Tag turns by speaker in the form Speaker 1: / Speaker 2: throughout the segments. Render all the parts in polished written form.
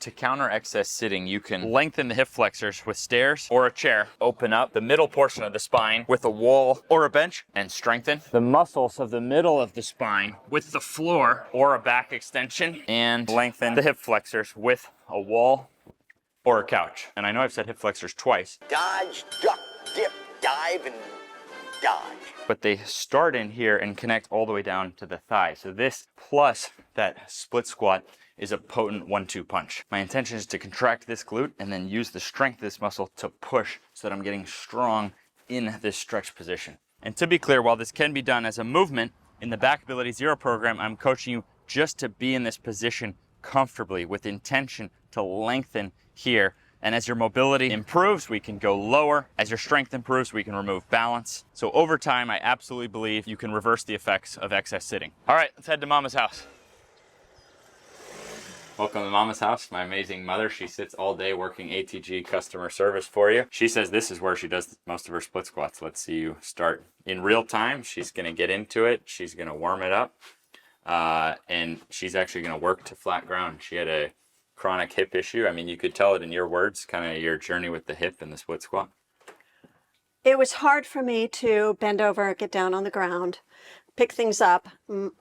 Speaker 1: To counter excess sitting, you can lengthen the hip flexors with stairs or a chair. Open up the middle portion of the spine with a wall or a bench and strengthen the muscles of the middle of the spine with the floor or a back extension, and lengthen the hip flexors with a wall or a couch. And I know I've said hip flexors twice.
Speaker 2: Dodge, duck, dip, dive, and dodge.
Speaker 1: But they start in here and connect all the way down to the thigh. So this plus that split squat is a potent 1-2 punch. My intention is to contract this glute and then use the strength of this muscle to push so that I'm getting strong in this stretch position. And to be clear, while this can be done as a movement, in the Back Ability Zero program, I'm coaching you just to be in this position comfortably with intention to lengthen here. And as your mobility improves, we can go lower. As your strength improves, we can remove balance. So over time, I absolutely believe you can reverse the effects of excess sitting. All right, let's head to Mama's house. Welcome to Mama's house, my amazing mother. She sits all day working ATG customer service for you. She says this is where she does most of her split squats. Let's see you start in real time. She's gonna get into it. She's gonna warm it up. And she's actually gonna work to flat ground. She had a chronic hip issue. I mean, you could tell it in your words, kind of your journey with the hip and the split squat.
Speaker 3: It was hard for me to bend over, get down on the ground, pick things up.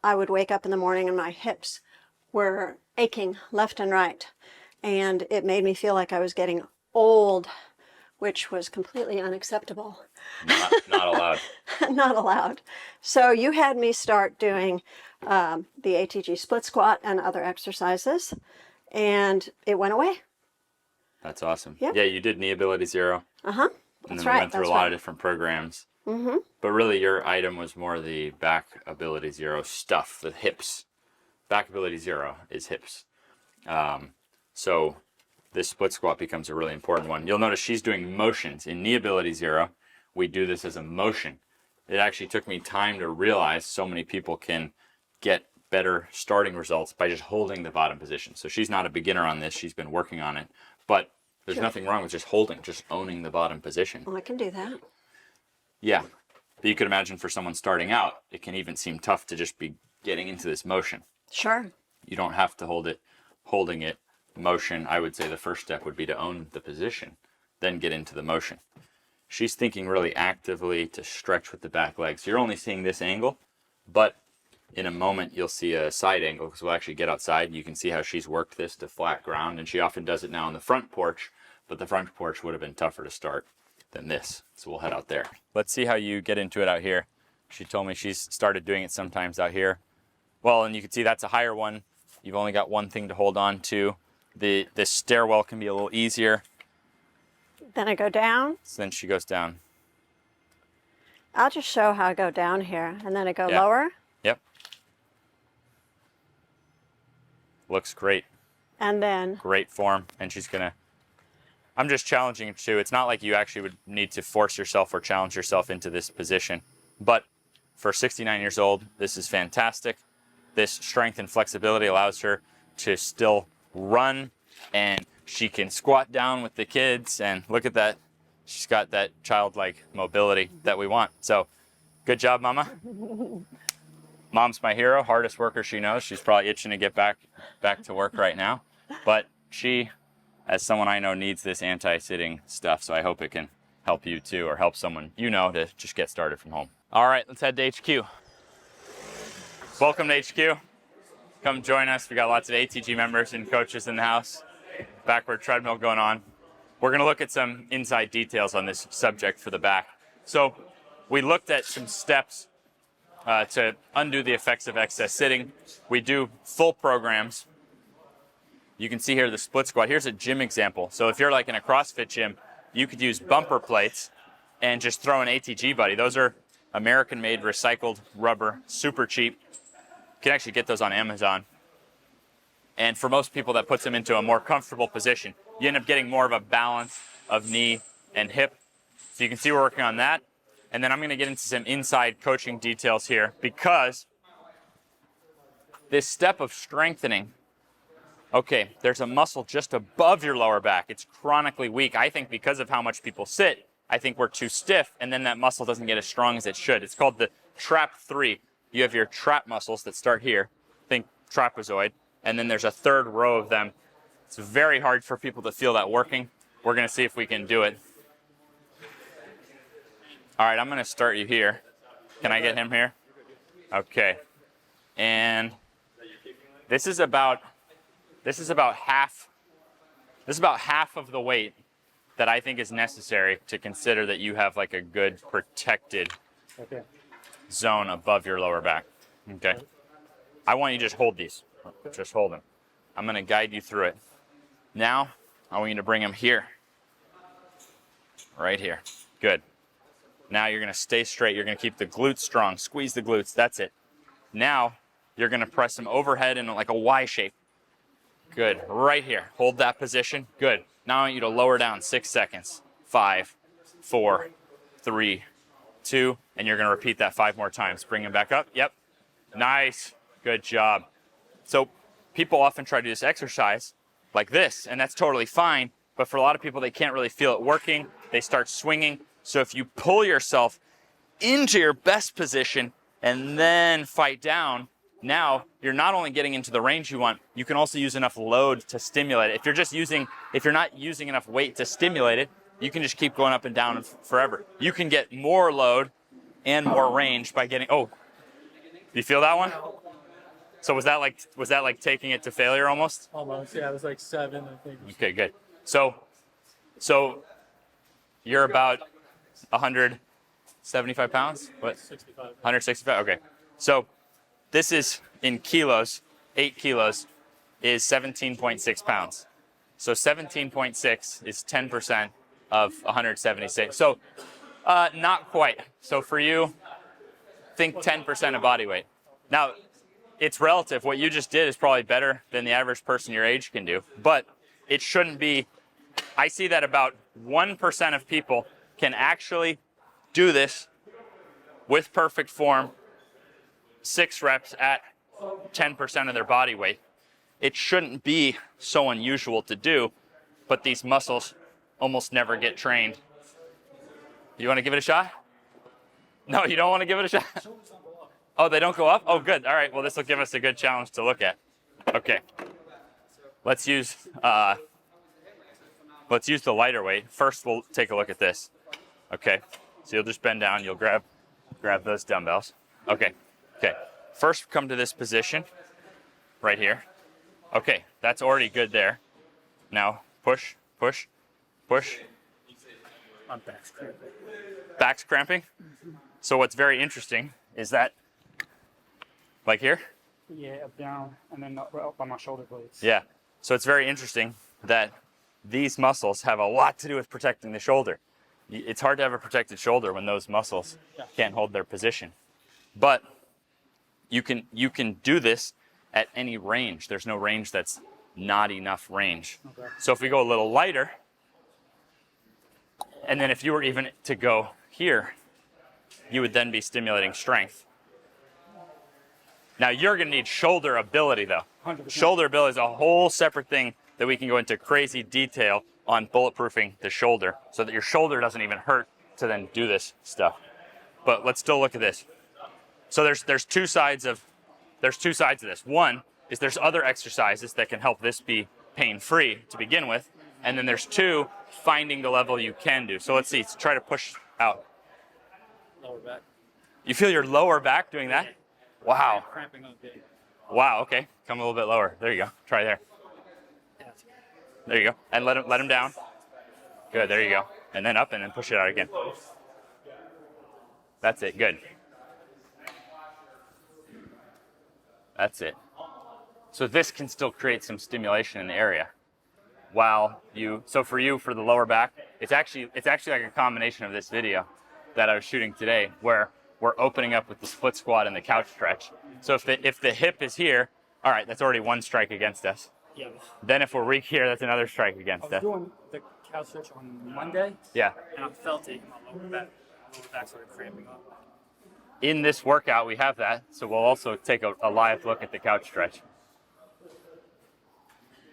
Speaker 3: I would wake up in the morning and my hips were aching left and right. And it made me feel like I was getting old, which was completely unacceptable.
Speaker 1: Not allowed.
Speaker 3: Not allowed. So you had me start doing the ATG split squat and other exercises, and it went away.
Speaker 1: That's awesome.
Speaker 3: Yep.
Speaker 1: Yeah, you did Knee Ability Zero.
Speaker 3: Uh-huh.
Speaker 1: And
Speaker 3: That's
Speaker 1: then
Speaker 3: right.
Speaker 1: we went through a lot of different programs.
Speaker 3: Mm-hmm.
Speaker 1: But really, your item was more the Back Ability Zero stuff, the hips. Back Ability Zero is hips. So this split squat becomes a really important one. You'll notice she's doing motions. In Knee Ability Zero, we do this as a motion. It actually took me time to realize so many people can get better starting results by just holding the bottom position. So she's not a beginner on this. She's been working on it. But there's nothing wrong with just holding, just owning the bottom position.
Speaker 3: Well, I can do that.
Speaker 1: Yeah. But you could imagine for someone starting out, it can even seem tough to just be getting into this motion.
Speaker 3: Sure.
Speaker 1: You don't have to hold it. Holding it, motion, I would say the first step would be to own the position, then get into the motion. She's thinking really actively to stretch with the back leg. So you're only seeing this angle, but in a moment you'll see a side angle because we'll actually get outside and you can see how she's worked this to flat ground, and she often does it now on the front porch, but the front porch would have been tougher to start than this. So we'll head out there. Let's see how you get into it out here. She told me she's started doing it sometimes out here. Well, and you can see that's a higher one. You've only got one thing to hold on to. The stairwell can be a little easier.
Speaker 3: Then I go down.
Speaker 1: So then she goes down.
Speaker 3: I'll just show how I go down here, and then I go lower.
Speaker 1: Yep. Looks great.
Speaker 3: And then...
Speaker 1: Great form. And she's gonna... I'm just challenging you too. It's not like you actually would need to force yourself or challenge yourself into this position. But for 69 years old, this is fantastic. This strength and flexibility allows her to still run, and she can squat down with the kids, and look at that. She's got that childlike mobility that we want. So good job, Mama. Mom's my hero, hardest worker she knows. She's probably itching to get back to work right now. But she, as someone I know, needs this anti-sitting stuff, so I hope it can help you too, or help someone you know to just get started from home. All right, let's head to HQ. Welcome to HQ. Come join us. We got lots of ATG members and coaches in the house. Backward treadmill going on. We're going to look at some inside details on this subject for the back. So we looked at some steps to undo the effects of excess sitting. We do full programs. You can see here the split squat. Here's a gym example. So if you're like in a CrossFit gym, you could use bumper plates and just throw an ATG buddy. Those are American-made recycled rubber, super cheap. You can actually get those on Amazon. And for most people, that puts them into a more comfortable position. You end up getting more of a balance of knee and hip. So you can see we're working on that. And then I'm going to get into some inside coaching details here, because this step of strengthening, okay, there's a muscle just above your lower back. It's chronically weak. I think because of how much people sit, I think we're too stiff, and then that muscle doesn't get as strong as it should. It's called the trap 3. You have your trap muscles that start here, think trapezoid, and then there's a third row of them It's very hard for people to feel that working. We're gonna see if we can do it. All right, I'm gonna start you here. Can I get him here? Okay. And this is about half of the weight that I think is necessary to consider that you have like a good protected zone above your lower back. Okay. I want you to just hold these. Just hold them. I'm going to guide you through it. Now, I want you to bring them here. Right here. Good. Now you're going to stay straight. You're going to keep the glutes strong. Squeeze the glutes. That's it. Now, you're going to press them overhead in like a Y shape. Good. Right here. Hold that position. Good. Now I want you to lower down 6 seconds. 5, 4, 3, 2, and you're going to repeat that 5 more times. Bring them back up. Yep. Nice. Good job. So people often try to do this exercise like this, and that's totally fine. But for a lot of people, they can't really feel it working. They start swinging. So if you pull yourself into your best position and then fight down, now you're not only getting into the range you want, you can also use enough load to stimulate it. If you're not using enough weight to stimulate it, you can just keep going up and down forever. You can get more load and more range by getting, oh, you feel that one? So was that like taking it to failure almost?
Speaker 4: Almost, yeah, it was like 7, I think.
Speaker 1: Okay, good. So you're about 175 pounds? What?
Speaker 4: 65.
Speaker 1: 165, okay. So this is in kilos, 8 kilos is 17.6 pounds. So 17.6 is 10% of 176. So not quite. So for you, think 10% of body weight. Now, it's relative. What you just did is probably better than the average person your age can do, but it shouldn't be. I see that about 1% of people can actually do this with perfect form, 6 reps at 10% of their body weight. It shouldn't be so unusual to do, but these muscles almost never get trained. You want to give it a shot? No, you don't want to give it a shot? Oh, they don't go up? Oh, good. All right. Well, this will give us a good challenge to look at. Okay. Let's use the lighter weight. First, we'll take a look at this. Okay. So you'll just bend down. You'll grab those dumbbells. Okay. Okay. First, come to this position right here. Okay. That's already good there. Now, push, push, push.
Speaker 4: My back's cramping.
Speaker 1: Back's cramping? So what's very interesting is that, like here?
Speaker 4: Yeah, up, down, and then up by my shoulder blades.
Speaker 1: Yeah. So it's very interesting that these muscles have a lot to do with protecting the shoulder. It's hard to have a protected shoulder when those muscles can't hold their position. But you can do this at any range. There's no range that's not enough range.
Speaker 4: Okay.
Speaker 1: So if we go a little lighter, and then if you were even to go here, you would then be stimulating strength. Now you're gonna need shoulder ability though.
Speaker 4: 100%.
Speaker 1: Shoulder ability is a whole separate thing that we can go into crazy detail on bulletproofing the shoulder so that your shoulder doesn't even hurt to then do this stuff. But let's still look at this. So there's two sides of this. One is there's other exercises that can help this be pain-free to begin with. And then there's 2, finding the level you can do. So let's see, let's try to push out.
Speaker 4: Lower back.
Speaker 1: You feel your lower back doing that? Wow.
Speaker 4: Cramping on big.
Speaker 1: Wow, okay. Come a little bit lower. There you go. Try there. There you go. And let him down. Good, there you go. And then up and then push it out again. That's it, good. That's it. So this can still create some stimulation in the area. So for you, for the lower back, it's actually like a combination of this video that I was shooting today where we're opening up with the split squat and the couch stretch. So if the hip is here, all right, that's already 1 strike against us.
Speaker 4: Yeah.
Speaker 1: Then if we're weak here, that's another strike
Speaker 4: I
Speaker 1: against
Speaker 4: was
Speaker 1: us.
Speaker 4: doing the couch stretch on Monday,
Speaker 1: Yeah.
Speaker 4: and I felt it in my lower back. Lower back started cramping up.
Speaker 1: In this workout, we have that, so we'll also take a live look at the couch stretch.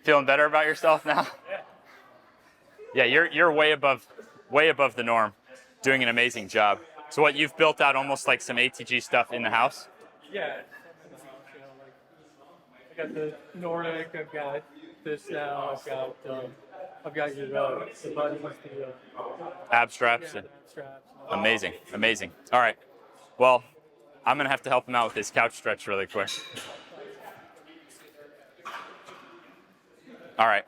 Speaker 1: Feeling better about yourself now? Yeah, you're way above the norm, doing an amazing job. So what, you've built out almost like some ATG stuff in the house?
Speaker 4: Yeah. I got the Nordic, I've got this now. I've got your the buttons, the
Speaker 1: Ab straps.
Speaker 4: yeah, the straps.
Speaker 1: Amazing, amazing. All right. Well, I'm gonna have to help him out with his couch stretch really quick. All right.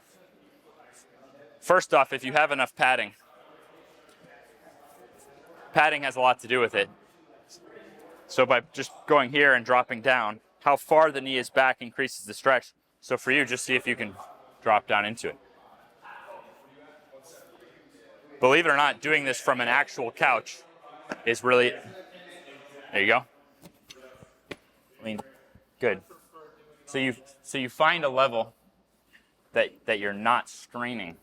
Speaker 1: First off, if you have enough padding, padding has a lot to do with it. So by just going here and dropping down, how far the knee is back increases the stretch. So for you, just see if you can drop down into it. Believe it or not, doing this from an actual couch is really, there you go. Lean, good. So you find a level that you're not straining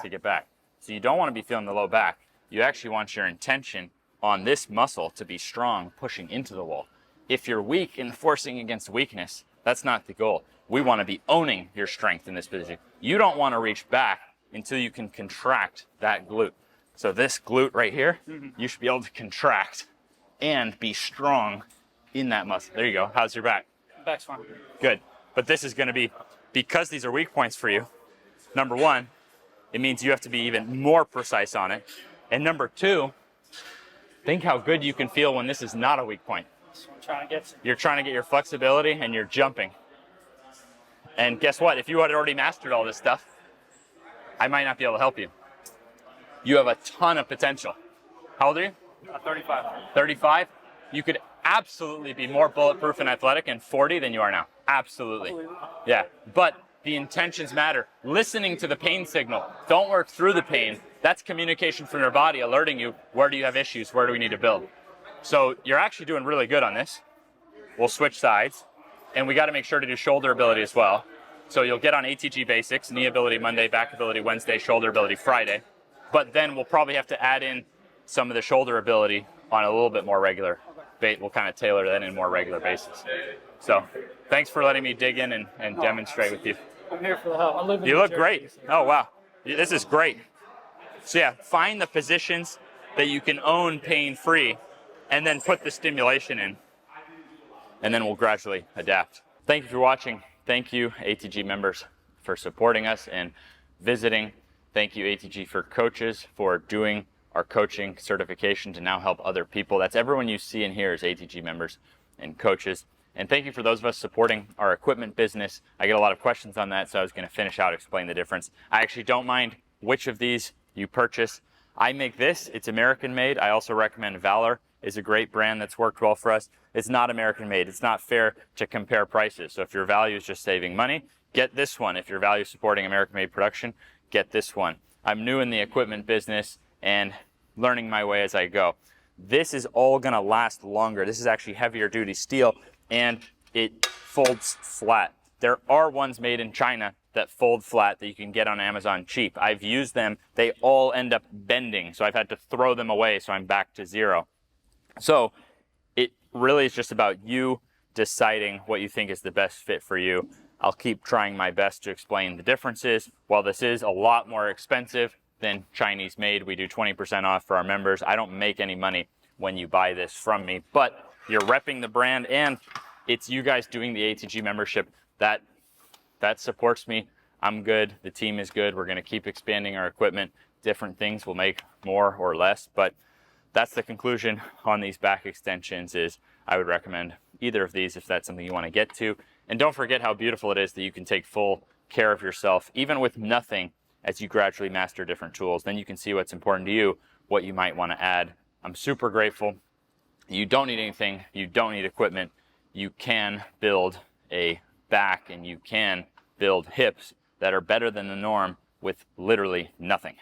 Speaker 1: to get back. So you don't want to be feeling the low back. You actually want your intention on this muscle to be strong, pushing into the wall. If you're weak and forcing against weakness, that's not the goal. We want to be owning your strength in this position. You don't want to reach back until you can contract that glute. So this glute right here, you should be able to contract and be strong in that muscle. There you go. How's your back?
Speaker 4: Back's fine.
Speaker 1: Good. But this is going to be, because these are weak points for you, number one, it means you have to be even more precise on it. And number two, think how good you can feel when this is not a weak point.
Speaker 4: That's what I'm trying to get.
Speaker 1: You're trying to get your flexibility and you're jumping. And guess what? If you had already mastered all this stuff, I might not be able to help you. You have a ton of potential. How old are you?
Speaker 4: 35.
Speaker 1: 35? You could absolutely be more bulletproof and athletic in 40 than you are now. Absolutely. Yeah. But the intentions matter. Listening to the pain signal. Don't work through the pain. That's communication from your body alerting you, where do you have issues? Where do we need to build? So you're actually doing really good on this. We'll switch sides. And we got to make sure to do shoulder ability as well. So you'll get on ATG basics, knee ability Monday, back ability Wednesday, shoulder ability Friday. But then we'll probably have to add in some of the shoulder ability on a little bit more regular bait. We'll kind of tailor that in more regular basis. So thanks for letting me dig in and demonstrate with you.
Speaker 4: I'm here for the help. I live in
Speaker 1: You
Speaker 4: New
Speaker 1: look
Speaker 4: Jersey,
Speaker 1: great.
Speaker 4: so-
Speaker 1: Oh, wow. This is great. So yeah, find the positions that you can own pain-free and then put the stimulation in. And then we'll gradually adapt. Thank you for watching. Thank you, ATG members, for supporting us and visiting. Thank you, ATG for coaches, for doing our coaching certification to now help other people. That's everyone you see in here is ATG members and coaches. And thank you for those of us supporting our equipment business. I get a lot of questions on that, so I was going to finish out, explain the difference. I actually don't mind which of these you purchase. I make this. It's American made. I also recommend Valor is a great brand that's worked well for us. It's not American made. It's not fair to compare prices. So if your value is just saving money, get this one. If your value is supporting American made production, get this one. I'm new in the equipment business and learning my way as I go. This is all going to last longer. This is actually heavier duty steel and it folds flat. There are ones made in China that fold flat that you can get on Amazon cheap. I've used them. They all end up bending, so I've had to throw them away, so I'm back to zero. So it really is just about you deciding what you think is the best fit for you. I'll keep trying my best to explain the differences. While this is a lot more expensive than Chinese made, we do 20% off for our members. I don't make any money when you buy this from me, but you're repping the brand and it's you guys doing the ATG membership that supports me. I'm good. The team is good. We're going to keep expanding our equipment. Different things will make more or less, but that's the conclusion on these back extensions is I would recommend either of these if that's something you want to get to. And don't forget how beautiful it is that you can take full care of yourself, even with nothing, as you gradually master different tools. Then you can see what's important to you, what you might want to add. I'm super grateful. You don't need anything. You don't need equipment. You can build a back and you can build hips that are better than the norm with literally nothing.